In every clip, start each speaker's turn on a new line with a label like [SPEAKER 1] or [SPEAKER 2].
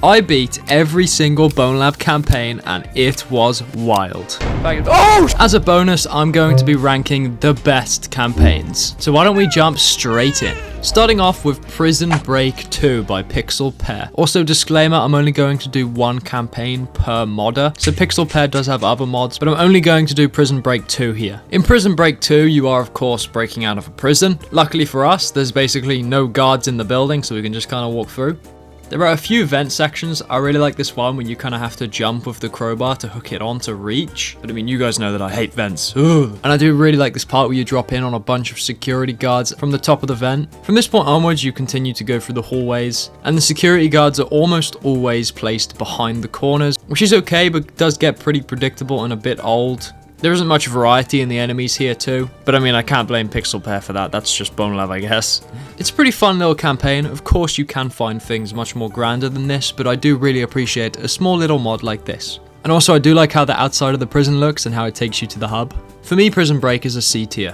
[SPEAKER 1] I beat every single Bonelab campaign and it was wild. Oh! As a bonus, I'm going to be ranking the best campaigns. So why don't we jump straight in? Starting off with Prison Break 2 by Pixel Pear. Also, disclaimer, I'm only going to do one campaign per modder. So Pixel Pear does have other mods, but I'm only going to do Prison Break 2 here. In Prison Break 2, you are of course breaking out of a prison. Luckily for us, there's basically no guards in the building, so we can just kind of walk through. There are a few vent sections. I really like this one where you kind of have to jump with the crowbar to hook it on to reach. But I mean, you guys know that I hate vents. Ugh. And I do really like this part where you drop in on a bunch of security guards from the top of the vent. From this point onwards, you continue to go through the hallways. And the security guards are almost always placed behind the corners, which is okay, but does get pretty predictable and a bit old. There isn't much variety in the enemies here too, but I mean, I can't blame Pixel Pear for that. That's just Bonelab, I guess. It's a pretty fun little campaign. Of course, you can find things much more grander than this, but I do really appreciate a small little mod like this. And also, I do like how the outside of the prison looks and how it takes you to the hub. For me, Prison Break is a C tier.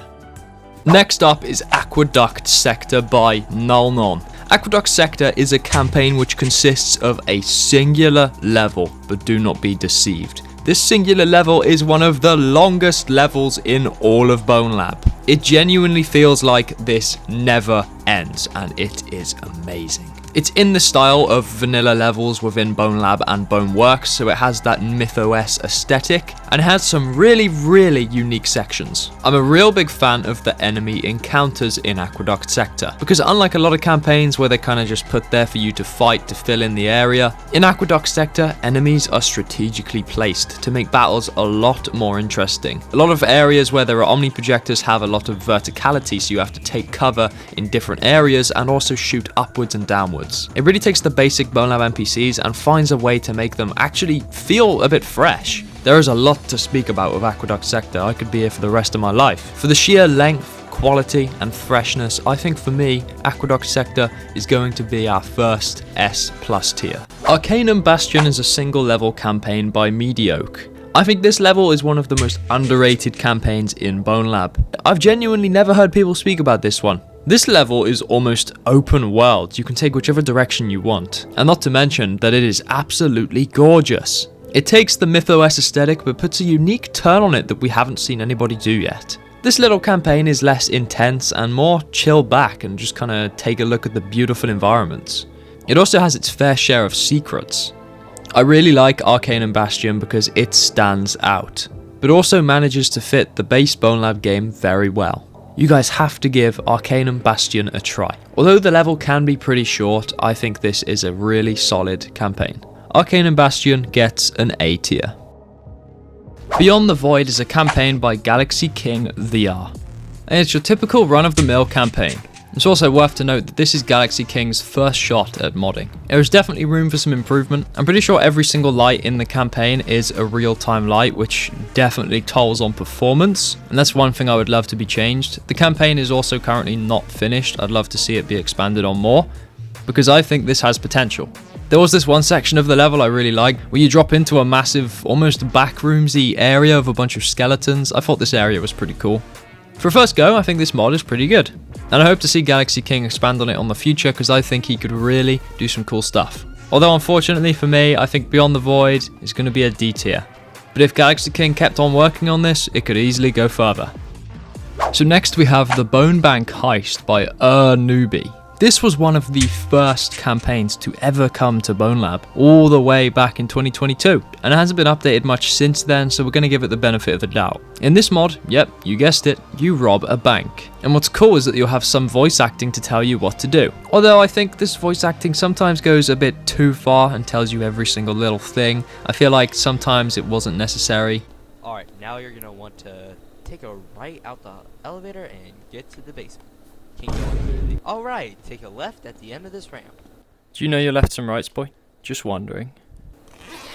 [SPEAKER 1] Next up is Aquaduct Sector by Nullnon. Aqueduct Sector is a campaign which consists of a singular level, but do not be deceived. This singular level is one of the longest levels in all of Bonelab. It genuinely feels like this never ends, and it is amazing. It's in the style of vanilla levels within Bonelab and Boneworks, so it has that MythOS aesthetic, and has some really unique sections. I'm a real big fan of the enemy encounters in Aquaduct Sector, because unlike a lot of campaigns where they're kind of just put there for you to fight to fill in the area, in Aquaduct Sector, enemies are strategically placed to make battles a lot more interesting. A lot of areas where there are Omni projectors have a lot of verticality, so you have to take cover in different areas and also shoot upwards and downwards. It really takes the basic Bonelab NPCs and finds a way to make them actually feel a bit fresh. There is a lot to speak about with Aquaduct Sector. I could be here for the rest of my life. For the sheer length, quality and freshness, I think for me, Aquaduct Sector is going to be our first S+ tier. Arcanum Bastion is a single level campaign by Mediocre. I think this level is one of the most underrated campaigns in Bonelab. I've genuinely never heard people speak about this one. This level is almost open world. You can take whichever direction you want. And not to mention that it is absolutely gorgeous. It takes the MythOS aesthetic but puts a unique turn on it that we haven't seen anybody do yet. This little campaign is less intense and more chill back and just kind of take a look at the beautiful environments. It also has its fair share of secrets. I really like Arcanum Bastion because it stands out, but also manages to fit the base Bonelab game very well. You guys have to give Arcanum Bastion a try. Although the level can be pretty short, I think this is a really solid campaign. Arcanum Bastion gets an A tier. Beyond the Void is a campaign by Galaxy King VR, and it's your typical run-of-the-mill campaign. It's also worth to note that this is Galaxy King's first shot at modding. There is definitely room for some improvement. I'm pretty sure every single light in the campaign is a real-time light, which definitely tolls on performance, and that's one thing I would love to be changed. The campaign is also currently not finished. I'd love to see it be expanded on more, because I think this has potential. There was this one section of the level I really liked, where you drop into a massive, almost backroomsy area of a bunch of skeletons. I thought this area was pretty cool. For a first go, I think this mod is pretty good. And I hope to see Galaxy King expand on it on the future because I think he could really do some cool stuff. Although unfortunately for me, I think Beyond the Void is going to be a D tier. But if Galaxy King kept on working on this, it could easily go further. So next we have the Bonebank Heist by Newbie. This was one of the first campaigns to ever come to Bonelab, all the way back in 2022, and it hasn't been updated much since then, so we're going to give it the benefit of the doubt. In this mod, yep, you guessed it, you rob a bank. And what's cool is that you'll have some voice acting to tell you what to do. Although I think this voice acting sometimes goes a bit too far and tells you every single little thing. I feel like sometimes it wasn't necessary.
[SPEAKER 2] Alright, now you're going to want to take a right out the elevator and get to the basement. Alright, take a left at the end of this ramp.
[SPEAKER 1] Do you know your lefts and rights, boy? Just wondering.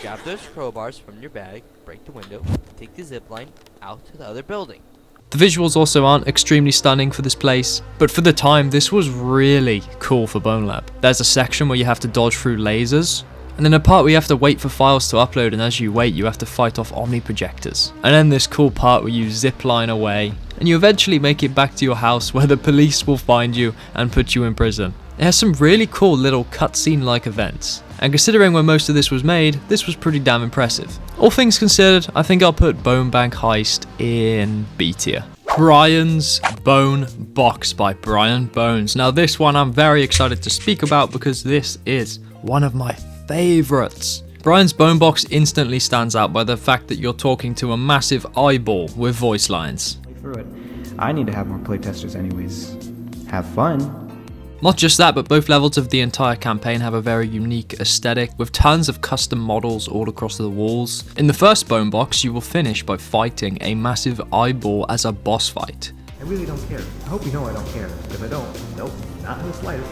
[SPEAKER 2] Grab those crowbars from your bag, break the window, take the zipline out to the other building.
[SPEAKER 1] The visuals also aren't extremely stunning for this place, but for the time this was really cool for Bonelab. There's a section where you have to dodge through lasers, and then a part where you have to wait for files to upload, and as you wait you have to fight off Omni projectors. And then this cool part where you zipline away, and you eventually make it back to your house where the police will find you and put you in prison. It has some really cool little cutscene-like events, and considering when most of this was made, this was pretty damn impressive. All things considered, I think I'll put Bonebank Heist in B tier. Bryans Bone Box by Bryan Bones. Now this one I'm very excited to speak about because this is one of my favorites. Bryan's Bone Box instantly stands out by the fact that you're talking to a massive eyeball with voice lines.
[SPEAKER 3] Through it. I need to have more playtesters anyways. Have fun.
[SPEAKER 1] Not just that, but both levels of the entire campaign have a very unique aesthetic, with tons of custom models all across the walls. In the first Bone Box, you will finish by fighting a massive eyeball as a boss fight.
[SPEAKER 3] I really don't care. I hope you know I don't care, because I don't. Nope, not in the slightest.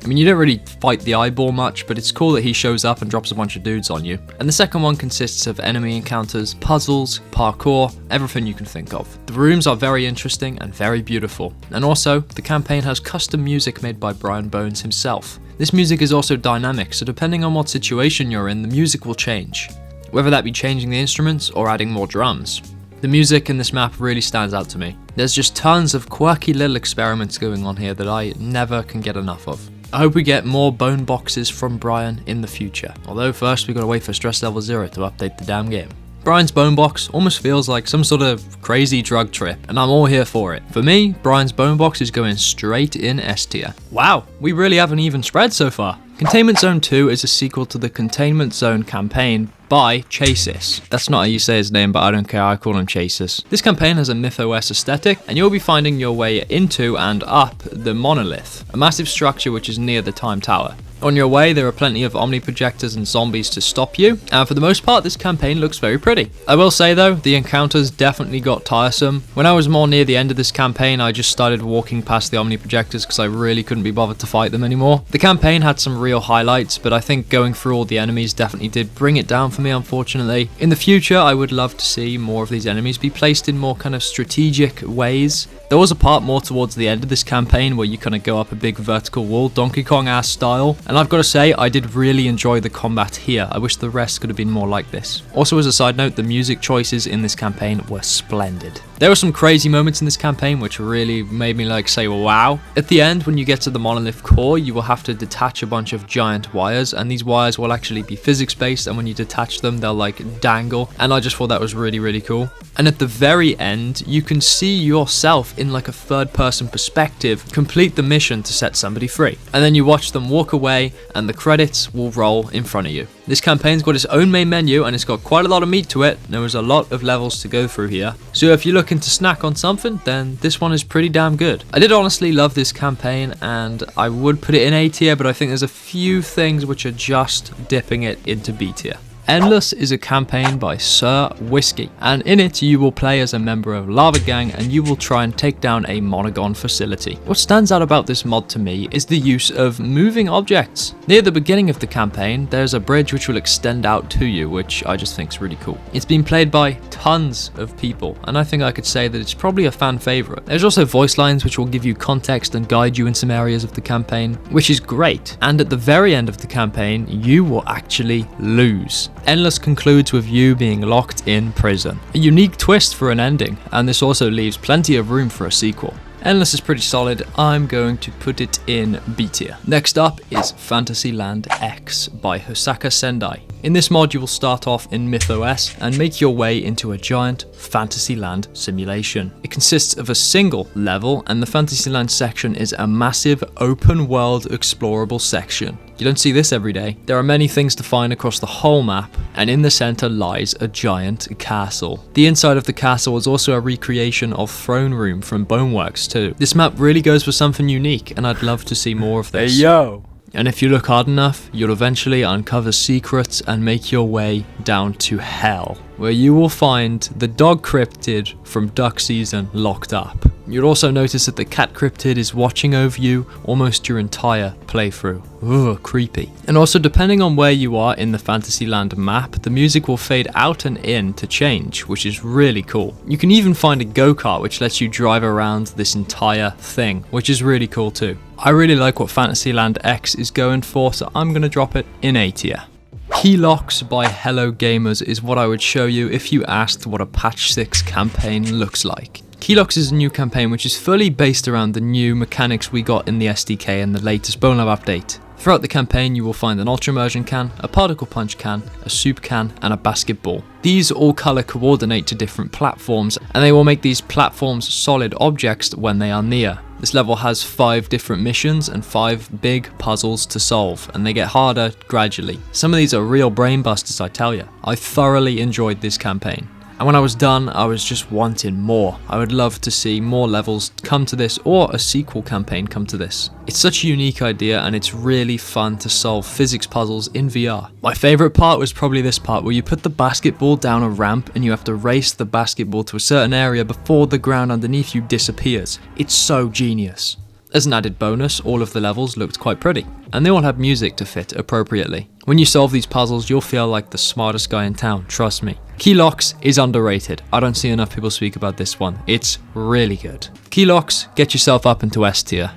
[SPEAKER 1] I mean, you don't really fight the eyeball much, but it's cool that he shows up and drops a bunch of dudes on you. And the second one consists of enemy encounters, puzzles, parkour, everything you can think of. The rooms are very interesting and very beautiful. And also, the campaign has custom music made by Bryan Bones himself. This music is also dynamic, so depending on what situation you're in, the music will change. Whether that be changing the instruments or adding more drums. The music in this map really stands out to me. There's just tons of quirky little experiments going on here that I never can get enough of. I hope we get more bone boxes from Bryan in the future, although first we gotta wait for stress level 0 to update the damn game. Bryan's Bone Box almost feels like some sort of crazy drug trip, and I'm all here for it. For me, Bryan's Bone Box is going straight in S tier. Wow, we really have an even spread so far. Containment Zone 2 is a sequel to the Containment Zone campaign by Chasis. That's not how you say his name, but I don't care, I call him Chasis. This campaign has a MythOS aesthetic, and you'll be finding your way into and up the Monolith, a massive structure which is near the Time Tower. On your way, there are plenty of Omni projectors and zombies to stop you, and for the most part, this campaign looks very pretty. I will say though, the encounters definitely got tiresome. When I was more near the end of this campaign, I just started walking past the Omni projectors because I really couldn't be bothered to fight them anymore. The campaign had some real highlights, but I think going through all the enemies definitely did bring it down for me, unfortunately. In the future, I would love to see more of these enemies be placed in more kind of strategic ways. There was a part more towards the end of this campaign where you kind of go up a big vertical wall, Donkey Kong-ass style, and I've got to say, I did really enjoy the combat here. I wish the rest could have been more like this. Also, as a side note, the music choices in this campaign were splendid. There were some crazy moments in this campaign which really made me like say wow. At the end, when you get to the monolith core, you will have to detach a bunch of giant wires, and these wires will actually be physics based, and when you detach them, they'll like dangle, and I just thought that was really cool. And at the very end, you can see yourself in like a third person perspective complete the mission to set somebody free, and then you watch them walk away and the credits will roll in front of you. This campaign's got its own main menu and it's got quite a lot of meat to it. There is a lot of levels to go through here, so if you're looking to snack on something, then this one is pretty damn good. I did honestly love this campaign and I would put it in A tier, but I think there's a few things which are just dipping it into B tier. Endless is a campaign by Sir Whiskey, and in it you will play as a member of Lava Gang and you will try and take down a Monogon facility. What stands out about this mod to me is the use of moving objects. Near the beginning of the campaign, there's a bridge which will extend out to you, which I just think is really cool. It's been played by tons of people, and I think I could say that it's probably a fan favorite. There's also voice lines which will give you context and guide you in some areas of the campaign, which is great. And at the very end of the campaign, you will actually lose. Endless concludes with you being locked in prison. A unique twist for an ending, and this also leaves plenty of room for a sequel. Endless is pretty solid. I'm going to put it in B tier. Next up is Fantasyland X by Hosaka Sendai. In this mod, you will start off in MythOS and make your way into a giant Fantasyland simulation. It consists of a single level, and the Fantasyland section is a massive open world explorable section. You don't see this every day. There are many things to find across the whole map, and in the center lies a giant castle. The inside of the castle is also a recreation of Throne Room from Boneworks too. This map really goes for something unique, and I'd love to see more of this.
[SPEAKER 3] Hey yo!
[SPEAKER 1] And if you look hard enough, you'll eventually uncover secrets and make your way down to hell, where you will find the dog cryptid from Duck Season locked up. You'll also notice that the cat cryptid is watching over you almost your entire playthrough. Ugh, creepy. And also, depending on where you are in the Fantasyland map, the music will fade out and in to change, which is really cool. You can even find a go-kart which lets you drive around this entire thing, which is really cool too. I really like what Fantasyland X is going for, so I'm going to drop it in A tier. Keylocks by Hello Gamers is what I would show you if you asked what a patch 6 campaign looks like. Keylocks is a new campaign which is fully based around the new mechanics we got in the SDK and the latest Bonelab update. Throughout the campaign you will find an Ultra Immersion can, a Particle Punch can, a Soup can, and a Basketball. These all color coordinate to different platforms, and they will make these platforms solid objects when they are near. This level has 5 different missions and 5 big puzzles to solve, and they get harder gradually. Some of these are real brain busters, I tell you. I thoroughly enjoyed this campaign. And when I was done, I was just wanting more. I would love to see more levels come to this, or a sequel campaign come to this. It's such a unique idea, and it's really fun to solve physics puzzles in VR. My favourite part was probably this part where you put the basketball down a ramp and you have to race the basketball to a certain area before the ground underneath you disappears. It's so genius. As an added bonus, all of the levels looked quite pretty, and they all had music to fit appropriately. When you solve these puzzles, you'll feel like the smartest guy in town, trust me. Keylocks is underrated. I don't see enough people speak about this one. It's really good. Keylocks, get yourself up into S tier.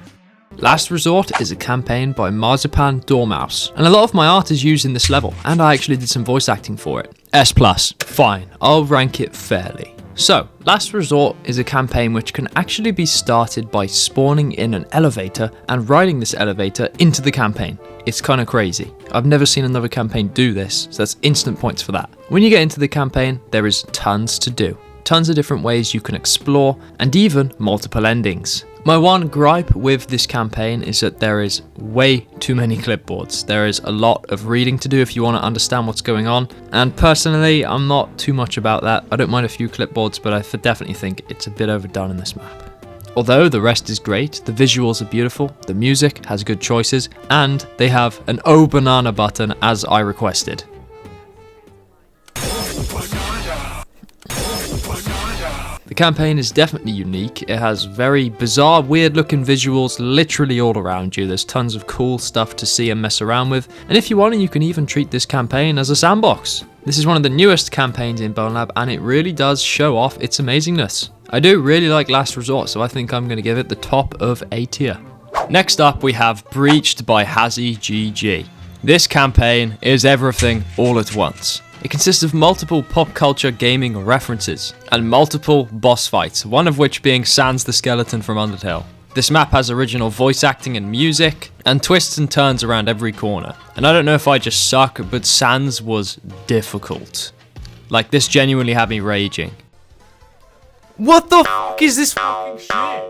[SPEAKER 1] Last Resort is a campaign by Marzipan Dormouse, and a lot of my art is used in this level, and I actually did some voice acting for it. S+, fine, I'll rank it fairly. So, Last Resort is a campaign which can actually be started by spawning in an elevator and riding this elevator into the campaign. It's kind of crazy. I've never seen another campaign do this, so that's instant points for that. When you get into the campaign, there is tons to do. Tons of different ways you can explore, and even multiple endings. My one gripe with this campaign is that there is way too many clipboards. There is a lot of reading to do if you want to understand what's going on, and personally I'm not too much about that. I don't mind a few clipboards, but I definitely think it's a bit overdone in this map. Although the rest is great, the visuals are beautiful, the music has good choices, and they have an "Oh Banana" button as I requested. The campaign is definitely unique. It has very bizarre, weird looking visuals literally all around you. There's tons of cool stuff to see and mess around with. And if you want, you can even treat this campaign as a sandbox. This is one of the newest campaigns in Bonelab, and it really does show off its amazingness. I do really like Last Resort, so I think I'm going to give it the top of A tier. Next up, we have Breached by HTEGB. This campaign is everything all at once. It consists of multiple pop culture gaming references, and multiple boss fights, one of which being Sans the Skeleton from Undertale. This map has original voice acting and music, and twists and turns around every corner. And I don't know if I just suck, but Sans was difficult. Like, this genuinely had me raging. What the f*** is this f***ing shit?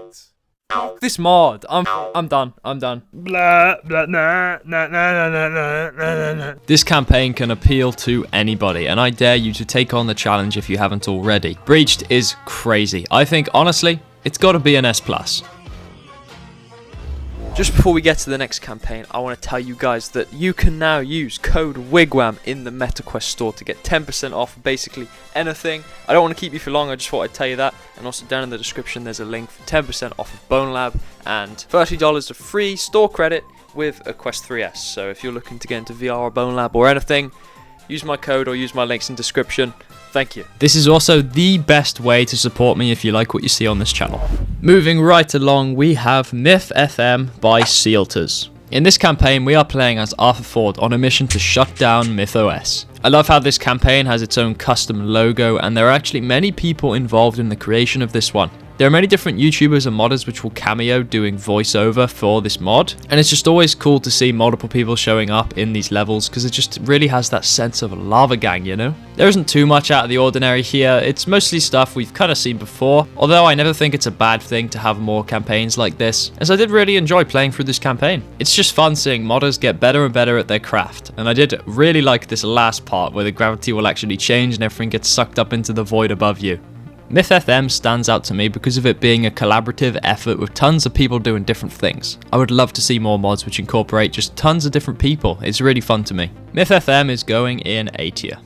[SPEAKER 1] Fuck this mod. I'm done. Blah, blah, nah, nah, nah, nah, nah, nah, nah. This campaign can appeal to anybody, and I dare you to take on the challenge if you haven't already. Breached is crazy. I think, honestly, it's got to be an S+. Just before we get to the next campaign, I want to tell you guys that you can now use code WIGWAM in the MetaQuest store to get 10% off basically anything. I don't want to keep you for long, I just thought I'd tell you that. And also down in the description there's a link for 10% off of Bonelab and $30 of free store credit with a Quest 3S. So if you're looking to get into VR or Bonelab or anything, use my code or use my links in description. Thank you. This is also the best way to support me if you like what you see on this channel. Moving right along, we have MythFM by Sealters. In this campaign, we are playing as Arthur Ford on a mission to shut down MythOS. I love how this campaign has its own custom logo, and there are actually many people involved in the creation of this one. There are many different YouTubers and modders which will cameo doing voiceover for this mod, and it's just always cool to see multiple people showing up in these levels because it just really has that sense of a lava gang, you know? There isn't too much out of the ordinary here, it's mostly stuff we've kind of seen before, although I never think it's a bad thing to have more campaigns like this, as I did really enjoy playing through this campaign. It's just fun seeing modders get better and better at their craft, and I did really like this last part where the gravity will actually change and everything gets sucked up into the void above you. MythFM stands out to me because of it being a collaborative effort with tons of people doing different things. I would love to see more mods which incorporate just tons of different people. It's really fun to me. MythFM is going in A tier.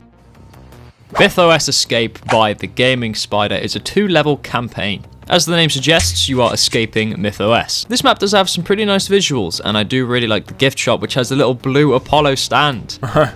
[SPEAKER 1] MythOS Escape by The Gaming Spider is a 2-level campaign. As the name suggests, you are escaping MythOS. This map does have some pretty nice visuals, and I do really like the gift shop which has a little blue Apollo stand. I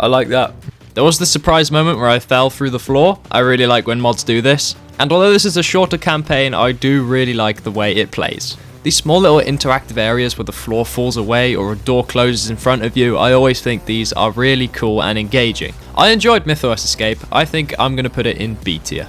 [SPEAKER 1] like that. There was the surprise moment where I fell through the floor. I really like when mods do this. And although this is a shorter campaign, I do really like the way it plays. These small little interactive areas where the floor falls away or a door closes in front of you, I always think these are really cool and engaging. I enjoyed MythOS Escape. I think I'm going to put it in B tier.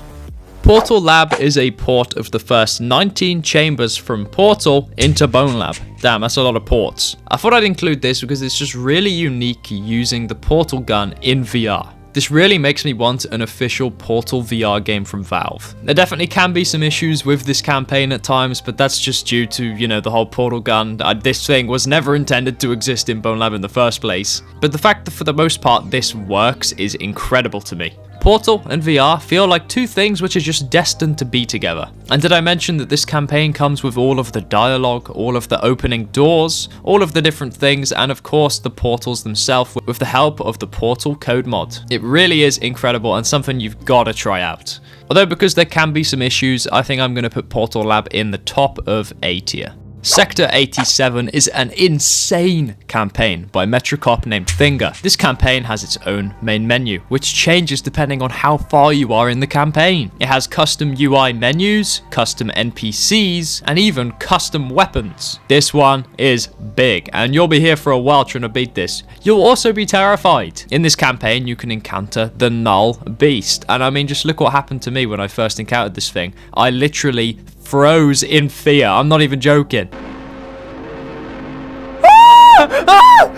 [SPEAKER 1] Portal Lab is a port of the first 19 chambers from Portal into Bonelab. Damn, that's a lot of ports. I thought I'd include this because it's just really unique using the Portal gun in VR. This really makes me want an official Portal VR game from Valve. There definitely can be some issues with this campaign at times, but that's just due to, you know, the whole Portal gun. This thing was never intended to exist in Bonelab in the first place. But the fact that for the most part this works is incredible to me. Portal and VR feel like two things which are just destined to be together. And did I mention that this campaign comes with all of the dialogue, all of the opening doors, all of the different things, and of course the portals themselves with the help of the Portal code mod. It really is incredible and something you've got to try out. Although because there can be some issues, I think I'm going to put Portal Lab in the top of A tier. Sector 87 is an insane campaign by Metrocop named Thankyou. This campaign has its own main menu, which changes depending on how far you are in the campaign. It has custom UI menus, custom NPCs, and even custom weapons. This one is big, and you'll be here for a while trying to beat this. You'll also be terrified. In this campaign, you can encounter the Null Beast, and I mean, just look what happened to me when I first encountered this thing. I literally froze in fear. I'm not even joking.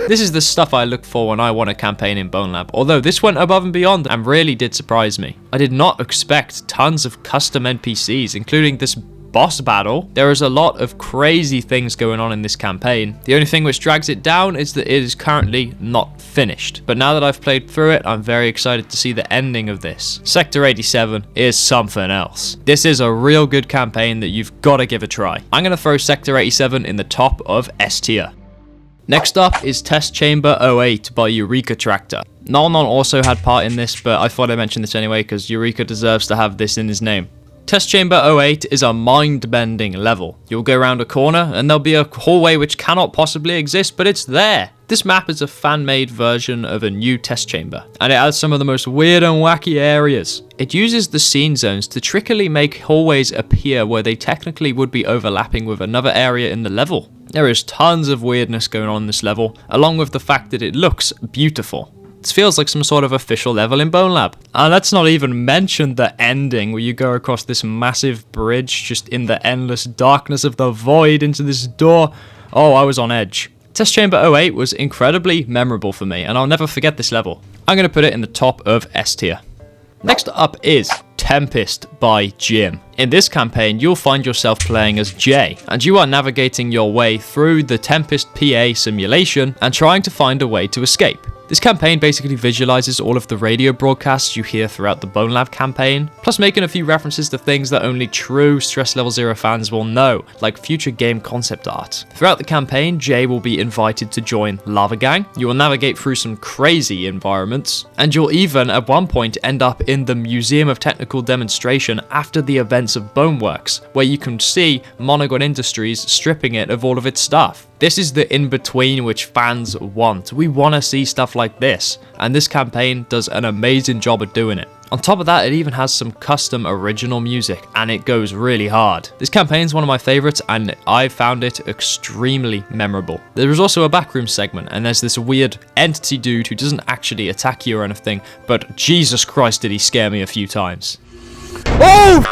[SPEAKER 1] This is the stuff I look for when I want a campaign in Bonelab, although this went above and beyond and really did surprise me. I did not expect tons of custom NPCs, including this boss battle. There is a lot of crazy things going on in this campaign. The only thing which drags it down is that it is currently not finished. But now that I've played through it, I'm very excited to see the ending of this. Sector 87 is something else. This is a real good campaign that you've got to give a try. I'm going to throw Sector 87 in the top of S tier. Next up is Test Chamber 08 by Eureka Tractor. Nolnon also had part in this, but I thought I'd mention this anyway because Eureka deserves to have this in his name. Test Chamber 08 is a mind-bending level. You'll go around a corner and there'll be a hallway which cannot possibly exist, but it's there. This map is a fan-made version of a new test chamber, and it has some of the most weird and wacky areas. It uses the scene zones to trickily make hallways appear where they technically would be overlapping with another area in the level. There is tons of weirdness going on in this level, along with the fact that it looks beautiful. It feels like some sort of official level in Bonelab. And let's not even mention the ending where you go across this massive bridge just in the endless darkness of the void into this door. Oh, I was on edge. Test Chamber 08 was incredibly memorable for me, and I'll never forget this level. I'm going to put it in the top of S tier. Next up is Tempest by Jim. In this campaign, you'll find yourself playing as Jay, and you are navigating your way through the Tempest PA simulation and trying to find a way to escape. This campaign basically visualizes all of the radio broadcasts you hear throughout the Bonelab campaign, plus making a few references to things that only true Stress Level 0 fans will know, like future game concept art. Throughout the campaign, Jay will be invited to join Lava Gang, you will navigate through some crazy environments, and you'll even at one point end up in the Museum of Technical Demonstration after the events of Boneworks, where you can see Monogon Industries stripping it of all of its stuff. This is the in-between which fans want. We want to see stuff like this, and this campaign does an amazing job of doing it. On top of that, it even has some custom original music, and it goes really hard. This campaign is one of my favorites, and I found it extremely memorable. There is also a backroom segment, and there's this weird entity dude who doesn't actually attack you or anything, but Jesus Christ did he scare me a few times. Oh!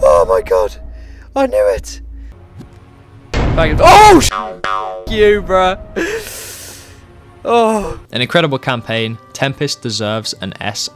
[SPEAKER 1] Oh my god! I knew it! Oh, you, bruh. Oh. An incredible campaign. Tempest deserves an S+.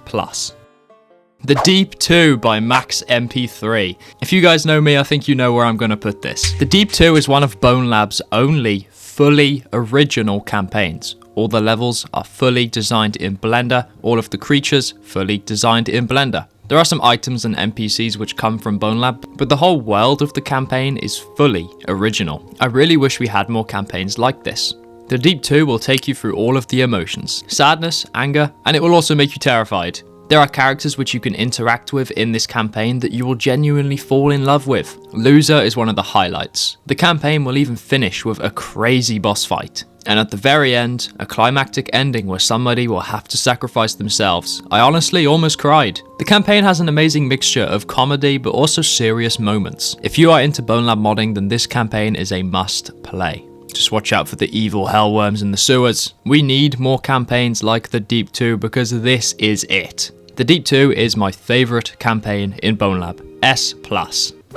[SPEAKER 1] The Deep 2 by Max MP3. If you guys know me, I think you know where I'm going to put this. The Deep 2 is one of Bonelab's only fully original campaigns. All the levels are fully designed in Blender, all of the creatures fully designed in Blender. There are some items and NPCs which come from Bonelab, but the whole world of the campaign is fully original. I really wish we had more campaigns like this. The Deep 2 will take you through all of the emotions, sadness, anger, and it will also make you terrified. There are characters which you can interact with in this campaign that you will genuinely fall in love with. Loser is one of the highlights. The campaign will even finish with a crazy boss fight. And at the very end, a climactic ending where somebody will have to sacrifice themselves. I honestly almost cried. The campaign has an amazing mixture of comedy but also serious moments. If you are into Bonelab modding, then this campaign is a must play. Just watch out for the evil hellworms in the sewers. We need more campaigns like the Deep 2 because this is it. The Deep 2 is my favorite campaign in Bonelab, S+.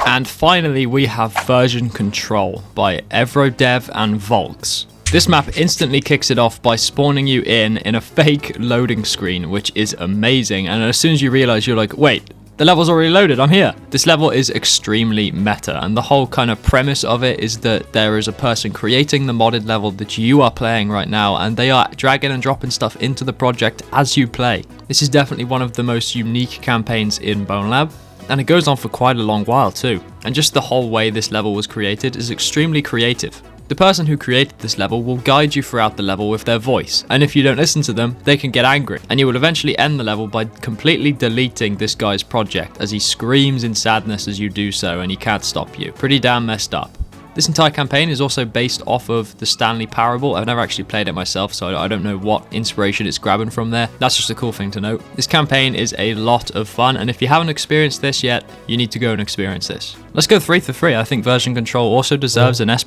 [SPEAKER 1] And finally, we have Version Control by Evrodev and Volks. This map instantly kicks it off by spawning you in a fake loading screen, which is amazing. And as soon as you realize, you're like, wait, the level's already loaded, I'm here. This level is extremely meta, and the whole kind of premise of it is that there is a person creating the modded level that you are playing right now, and they are dragging and dropping stuff into the project as you play. This is definitely one of the most unique campaigns in Bonelab, and it goes on for quite a long while too. And just the whole way this level was created is extremely creative. The person who created this level will guide you throughout the level with their voice, and if you don't listen to them, they can get angry, and you will eventually end the level by completely deleting this guy's project as he screams in sadness as you do so, and he can't stop you. Pretty damn messed up. This entire campaign is also based off of the Stanley Parable. I've never actually played it myself, so I don't know what inspiration it's grabbing from there. That's just a cool thing to note. This campaign is a lot of fun, and if you haven't experienced this yet, you need to go and experience this. Let's go 3 for 3. I think Version Control also deserves an S+.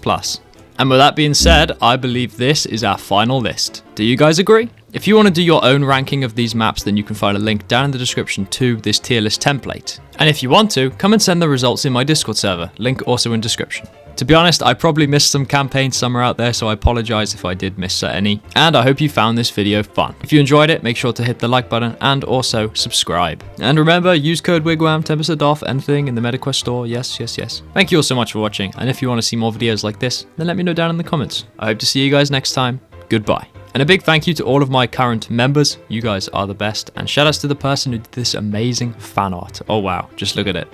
[SPEAKER 1] And with that being said, I believe this is our final list. Do you guys agree? If you want to do your own ranking of these maps, then you can find a link down in the description to this tier list template. And if you want to, come and send the results in my Discord server, link also in description. To be honest, I probably missed some campaigns somewhere out there, so I apologize if I did miss any. And I hope you found this video fun. If you enjoyed it, make sure to hit the like button and also subscribe. And remember, use code WIGWAM, 10% off anything in the MetaQuest store. Yes, yes, yes. Thank you all so much for watching. And if you want to see more videos like this, then let me know down in the comments. I hope to see you guys next time. Goodbye. And a big thank you to all of my current members. You guys are the best. And shout outs to the person who did this amazing fan art. Oh wow, just look at it.